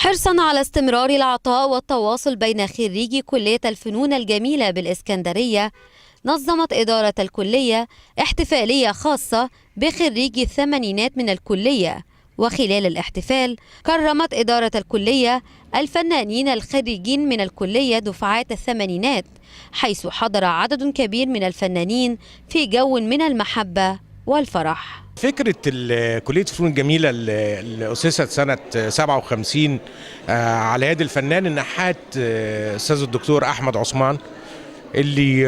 حرصا على استمرار العطاء والتواصل بين خريجي كلية الفنون الجميلة بالإسكندرية، نظمت إدارة الكلية احتفالية خاصة بخريجي الثمانينات من الكلية. وخلال الاحتفال كرمت إدارة الكلية الفنانين الخريجين من الكلية دفعات الثمانينات، حيث حضر عدد كبير من الفنانين في جو من المحبة والفرح. فكرة كلية الفنون الجميلة اللي أسست سنة 57 على يد الفنان النحات أستاذ الدكتور أحمد عثمان، اللي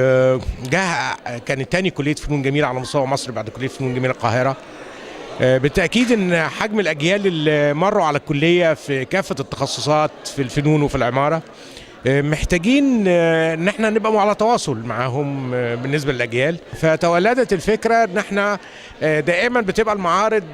جه كانت تاني كلية فنون جميلة على مستوى مصر بعد كلية فنون جميلة القاهرة. بالتأكيد إن حجم الأجيال اللي مروا على الكلية في كافة التخصصات في الفنون وفي العمارة محتاجين ان احنا نبقى على تواصل معاهم بالنسبه للاجيال. فتولدت الفكره ان احنا دائما بتبقى المعارض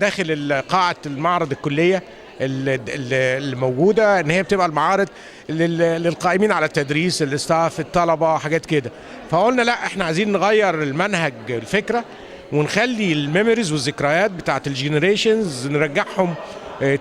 داخل قاعه المعرض الكليه اللي موجوده، ان هي بتبقى المعارض للقائمين على التدريس، الاستاف، الطلبه، حاجات كده. فقلنا لا، احنا عايزين نغير المنهج، الفكره، ونخلي الميموريز والذكريات بتاعت الجينيريشنز نرجعهم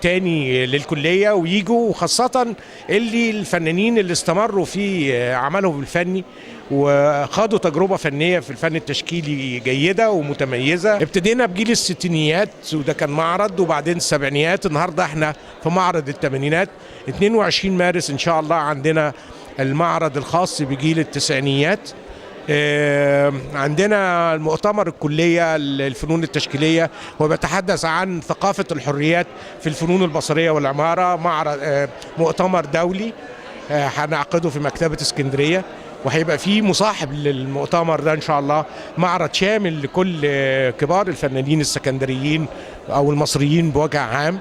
تاني للكلية ويجوا، وخاصة الفنانين اللي استمروا في عملهم الفني وخاضوا تجربة فنية في الفن التشكيلي جيدة ومتميزة. ابتدينا بجيل الستينيات وده كان معرض، وبعدين السبعينيات، النهاردة احنا في معرض الثمانينات. 22 مارس ان شاء الله عندنا المعرض الخاص بجيل التسعينيات. عندنا المؤتمر الكلية الفنون التشكيلية، وبيتحدث عن ثقافة الحريات في الفنون البصرية والعمارة. معرض مؤتمر دولي هنعقده في مكتبة اسكندرية، وهيبقى فيه مصاحب للمؤتمر ده ان شاء الله معرض شامل لكل كبار الفنانين السكندريين او المصريين بوجه عام.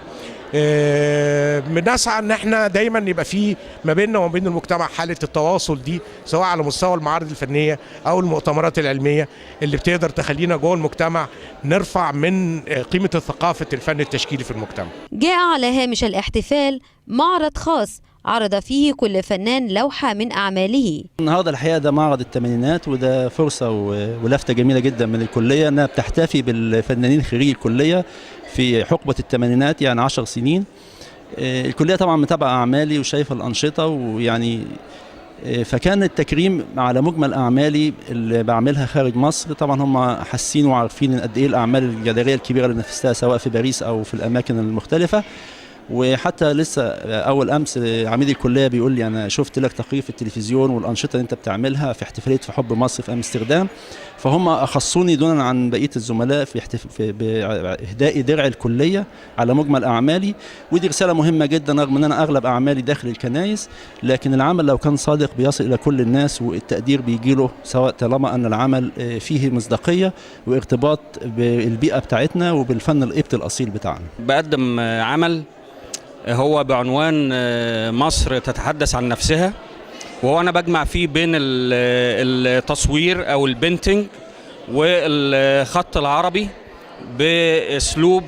بنسعى ان احنا دايما يبقى في ما بيننا وما بين المجتمع حاله التواصل دي، سواء على مستوى المعارض الفنيه او المؤتمرات العلميه اللي بتقدر تخلينا جوه المجتمع نرفع من قيمه ثقافه الفن التشكيلي في المجتمع. جاء على هامش الاحتفال معرض خاص عرض فيه كل فنان لوحة من أعماله. النهارده الحقيقة ده معرض الثمانينات، وده فرصة ولفتة جميلة جدا من الكلية انها بتحتفي بالفنانين خريجي الكلية في حقبة الثمانينات، يعني 10 سنين. الكلية طبعا متابعة أعمالي وشايفة الأنشطة، ويعني فكان التكريم على مجمل أعمالي اللي بعملها خارج مصر. طبعا هم حاسين وعارفين قد إيه الأعمال الجدارية الكبيرة اللي نفذتها سواء في باريس أو في الأماكن المختلفة. وحتى لسه اول امس عميد الكليه بيقول لي انا شفت لك تقرير في التلفزيون والانشطه اللي انت بتعملها في احتفاليه في حب مصر في امستردام. فهم اخصوني دونا عن بقيه الزملاء في باهداء درع الكليه على مجمل اعمالي، ودي رساله مهمه جدا. رغم ان انا اغلب اعمالي داخل الكنائس، لكن العمل لو كان صادق بيصل الى كل الناس، والتقدير بيجي له سواء طالما ان العمل فيه مصداقيه وارتباط بالبيئه بتاعتنا وبالفن القبطي الاصيل بتاعنا. بقدم عمل هو بعنوان مصر تتحدث عن نفسها، وهو أنا بجمع فيه بين التصوير أو البينتينج والخط العربي بأسلوب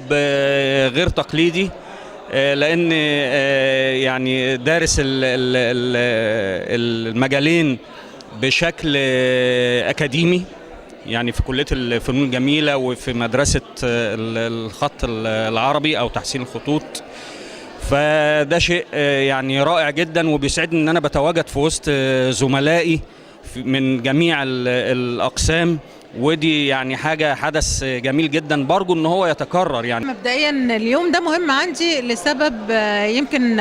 غير تقليدي، لأن يعني دارس المجالين بشكل أكاديمي، يعني في كلية الفنون الجميلة وفي مدرسة الخط العربي أو تحسين الخطوط. فده شيء يعني رائع جدا، وبيسعدني ان انا بتواجد في وسط زملائي من جميع الاقسام، ودي يعني حدث جميل جدا، برجو ان هو يتكرر. يعني مبدئيا اليوم ده مهم عندي لسبب يمكن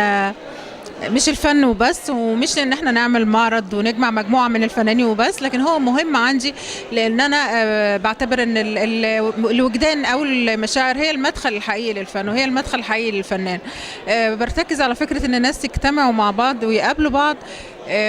مش الفن وبس، ومش ان احنا نعمل معرض ونجمع مجموعه من الفنانين وبس، لكن هو مهم عندي لان انا بعتبر ان الوجدان او المشاعر هي المدخل الحقيقي للفن، وهي المدخل الحقيقي للفنان. برتكز على فكره ان الناس يجتمعوا مع بعض ويقابلوا بعض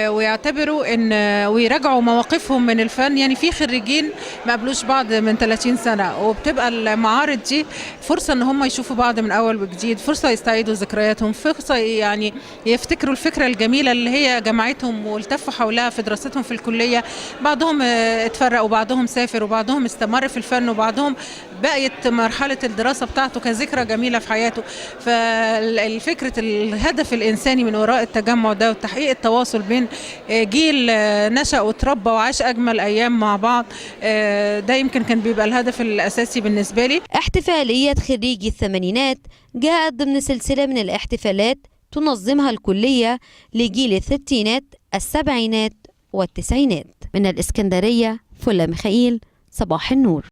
ويعتبروا ان ويراجعوا مواقفهم من الفن. يعني في خريجين ما قابلوش بعض من 30 سنه، وبتبقى المعارض دي فرصه ان هم يشوفوا بعض من اول وجديد، فرصه يستعيدوا ذكرياتهم، فرصه يعني يفتكروا الفكره الجميله اللي هي جمعتهم والتفوا حولها في دراستهم في الكليه. بعضهم اتفرق، وبعضهم سافر، وبعضهم استمر في الفن، وبعضهم بقيت مرحلة الدراسة بتاعته كذكرى جميلة في حياته. فالفكرة الهدف الإنساني من وراء التجمع ده وتحقيق التواصل بين جيل نشأ وتربى وعاش أجمل أيام مع بعض، ده يمكن كان بيبقى الهدف الأساسي بالنسبة لي. احتفالية خريجي الثمانينات جاءت ضمن سلسلة من الاحتفالات تنظمها الكلية لجيل الستينات السبعينات والتسعينات. من الإسكندرية، فلة ميخائيل، صباح النور.